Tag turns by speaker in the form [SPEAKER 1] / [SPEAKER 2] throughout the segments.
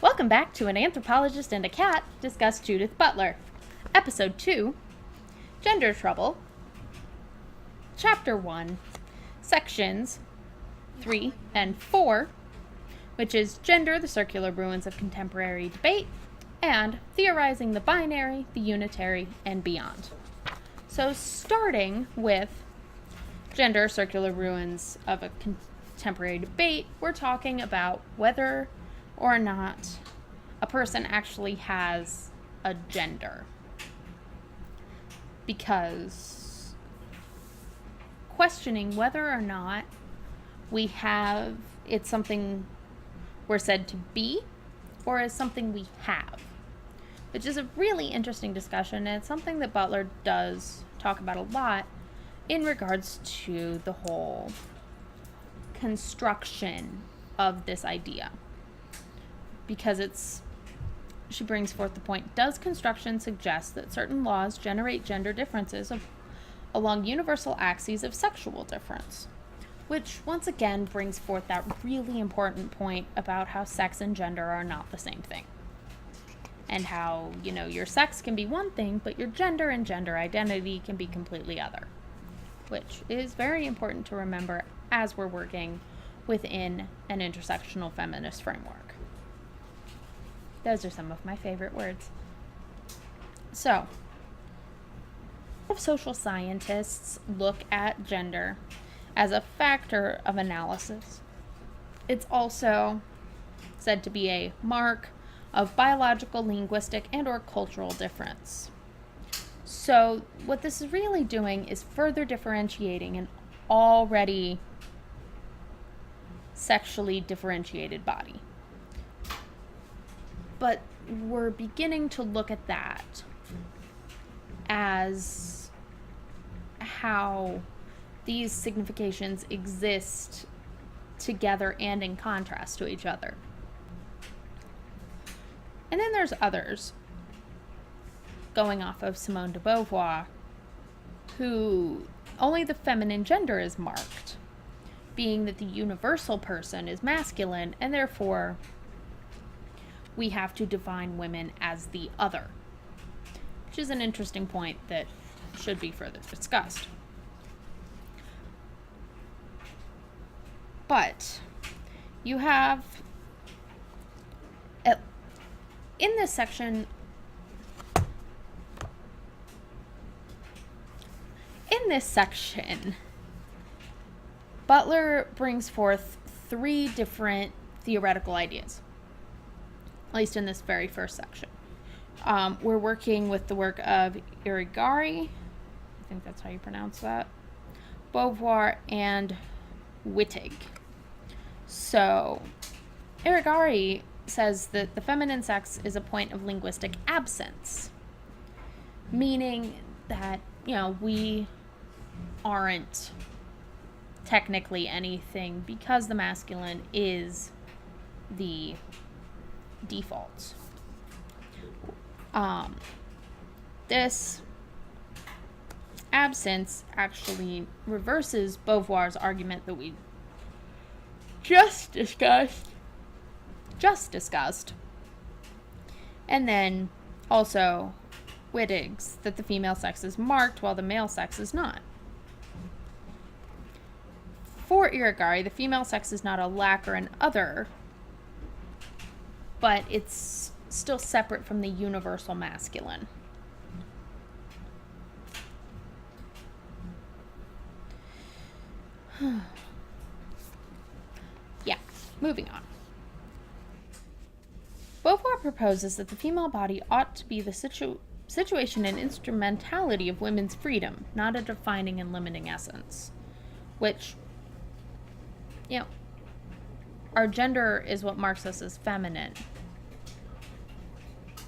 [SPEAKER 1] Welcome back to An Anthropologist and a Cat discuss Judith Butler. Episode 2, Gender Trouble. Chapter 1, Sections 3 and 4, which is Gender, the Circular Ruins of Contemporary Debate, and Theorizing the Binary, the Unitary, and Beyond. So starting with Gender, Circular Ruins of a Contemporary Debate, we're talking about whether or not a person actually has a gender. Because questioning whether or not it's something we're said to be or is something we have, which is a really interesting discussion, and it's something that Butler does talk about a lot in regards to the whole construction of this idea. Because she brings forth the point, does construction suggest that certain laws generate gender differences along universal axes of sexual difference? Which, once again, brings forth that really important point about how sex and gender are not the same thing. And how, your sex can be one thing, but your gender and gender identity can be completely other. Which is very important to remember as we're working within an intersectional feminist framework. Those are some of my favorite words. So, social scientists look at gender as a factor of analysis. It's also said to be a mark of biological, linguistic, and/or cultural difference. So, what this is really doing is further differentiating an already sexually differentiated body. But we're beginning to look at that as how these significations exist together and in contrast to each other. And then there's others, going off of Simone de Beauvoir, who only the feminine gender is marked, being that the universal person is masculine, and therefore we have to define women as the other, which is an interesting point that should be further discussed. But you have, in this section, Butler brings forth 3 different theoretical ideas. At least in this very first section. We're working with the work of Irigaray, I think that's how you pronounce that, Beauvoir, and Wittig. So, Irigaray says that the feminine sex is a point of linguistic absence, meaning that, we aren't technically anything because the masculine is the default. This absence actually reverses Beauvoir's argument that we just discussed. And then also Wittig's, that the female sex is marked while the male sex is not. For Irigaray, the female sex is not a lack or an other, but it's still separate from the universal masculine. Yeah, moving on. Beauvoir proposes that the female body ought to be the situation and instrumentality of women's freedom, not a defining and limiting essence. Which, our gender is what marks us as feminine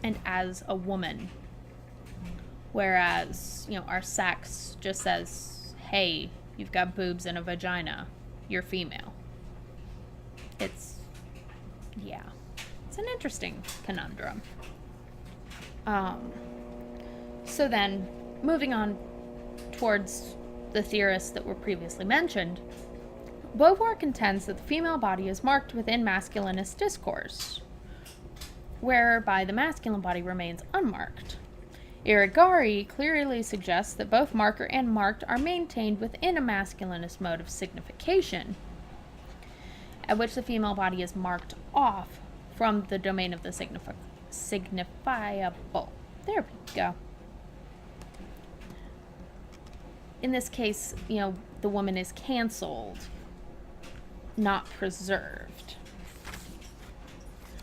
[SPEAKER 1] and as a woman. Whereas, our sex just says, hey, you've got boobs and a vagina, you're female. It's an interesting conundrum. So then, moving on towards the theorists that were previously mentioned, Beauvoir contends that the female body is marked within masculinist discourse, whereby the masculine body remains unmarked. Irigari clearly suggests that both marker and marked are maintained within a masculinist mode of signification, at which the female body is marked off from the domain of the signifiable. There we go. In this case, the woman is canceled, not preserved.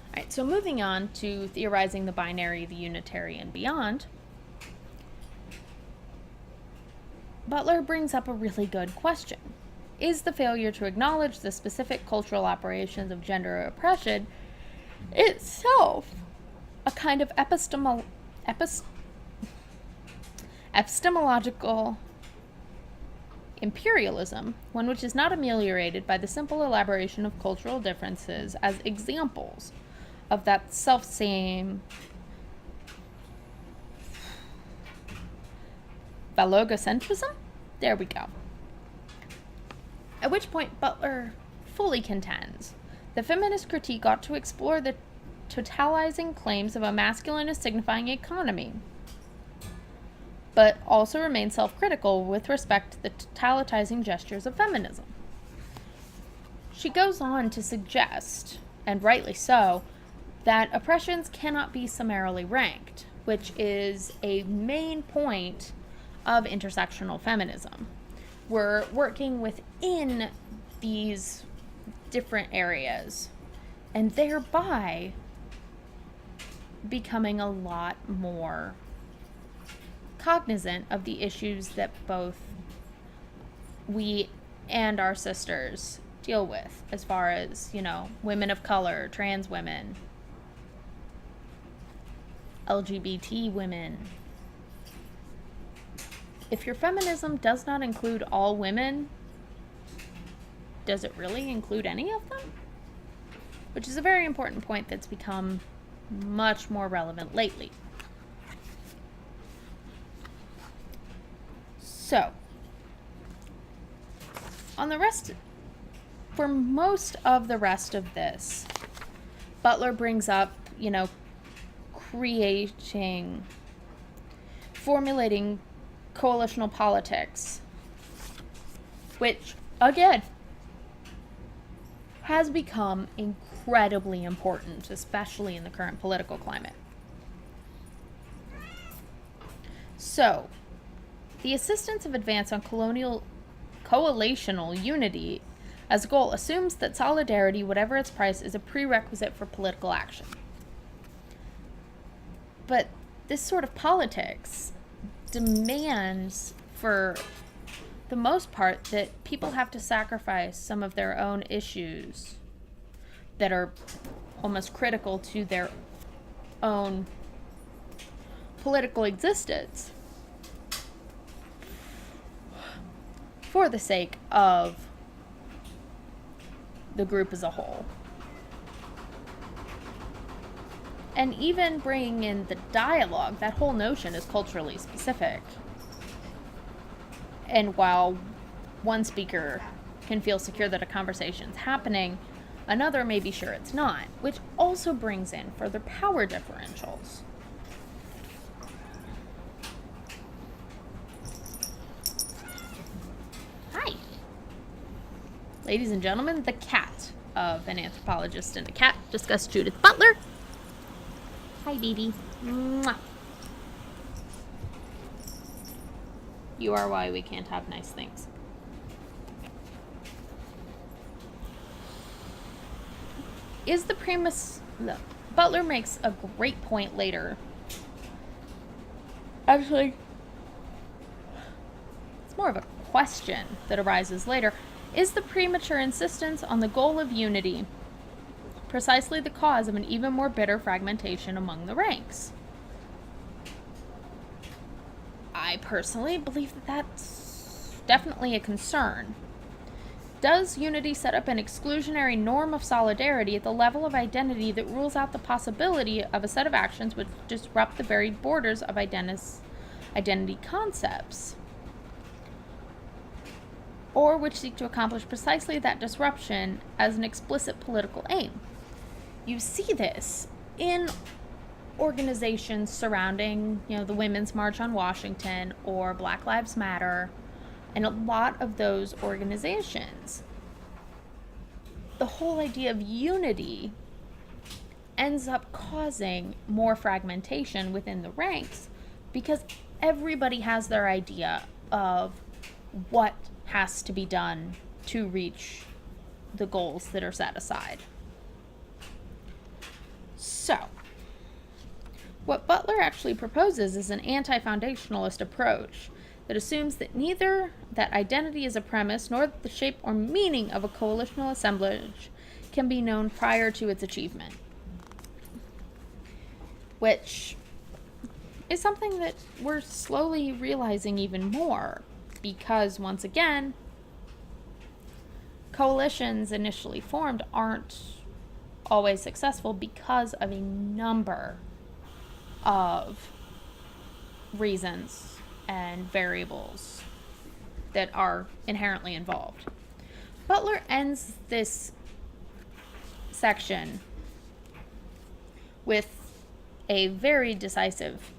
[SPEAKER 1] All right, so moving on to theorizing the binary, the unitary, and beyond, Butler brings up a really good question. Is the failure to acknowledge the specific cultural operations of gender oppression itself a kind of epistemological imperialism, one which is not ameliorated by the simple elaboration of cultural differences as examples of that self-same phallogocentrism? There we go. At which point Butler fully contends the feminist critique ought to explore the totalizing claims of a masculinist signifying economy, but also remain self-critical with respect to the totalitizing gestures of feminism. She goes on to suggest, and rightly so, that oppressions cannot be summarily ranked, which is a main point of intersectional feminism. We're working within these different areas and thereby becoming a lot more cognizant of the issues that both we and our sisters deal with, as far as, women of color, trans women, LGBT women. If your feminism does not include all women, does it really include any of them? Which is a very important point that's become much more relevant lately. So, for most of the rest of this, Butler brings up, formulating coalitional politics, which, again, has become incredibly important, especially in the current political climate. So, the assistance of advance on coalitional unity as a goal assumes that solidarity, whatever its price, is a prerequisite for political action. But this sort of politics demands, for the most part, that people have to sacrifice some of their own issues that are almost critical to their own political existence for the sake of the group as a whole. And even bringing in the dialogue, that whole notion is culturally specific. And while one speaker can feel secure that a conversation's happening, another may be sure it's not, which also brings in further power differentials. Hi. Ladies and gentlemen, the cat of an anthropologist and a cat discuss Judith Butler. Hi, Dee. Mwah. You are why we can't have nice things. Butler makes a great point later. Actually, it's more of a question that arises later. Is the premature insistence on the goal of unity precisely the cause of an even more bitter fragmentation among the ranks? I personally believe that that's definitely a concern. Does unity set up an exclusionary norm of solidarity at the level of identity that rules out the possibility of a set of actions which disrupt the very borders of identity concepts, or which seek to accomplish precisely that disruption as an explicit political aim? You see this in organizations surrounding, the Women's March on Washington or Black Lives Matter, and a lot of those organizations, the whole idea of unity ends up causing more fragmentation within the ranks because everybody has their idea of what has to be done to reach the goals that are set aside. So, what Butler actually proposes is an anti-foundationalist approach that assumes that neither that identity is a premise nor that the shape or meaning of a coalitional assemblage can be known prior to its achievement, which is something that we're slowly realizing even more because, once again, coalitions initially formed aren't always successful because of a number of reasons and variables that are inherently involved. Butler ends this section with a very decisive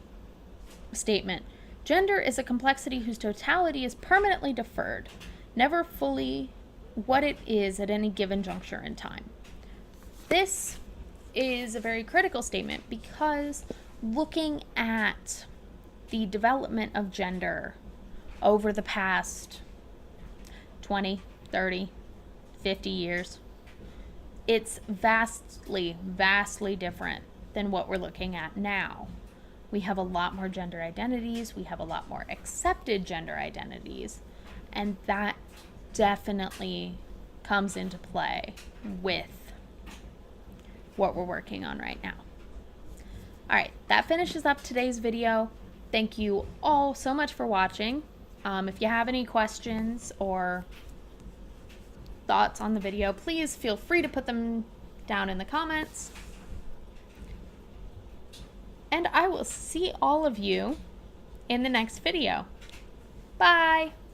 [SPEAKER 1] statement. Gender is a complexity whose totality is permanently deferred, never fully what it is at any given juncture in time. This is a very critical statement because looking at the development of gender over the past 20, 30, 50 years, it's vastly, vastly different than what we're looking at now. We have a lot more gender identities, we have a lot more accepted gender identities, and that definitely comes into play with what we're working on right now. All right, that finishes up today's video. Thank you all so much for watching. If you have any questions or thoughts on the video, please feel free to put them down in the comments. And I will see all of you in the next video. Bye!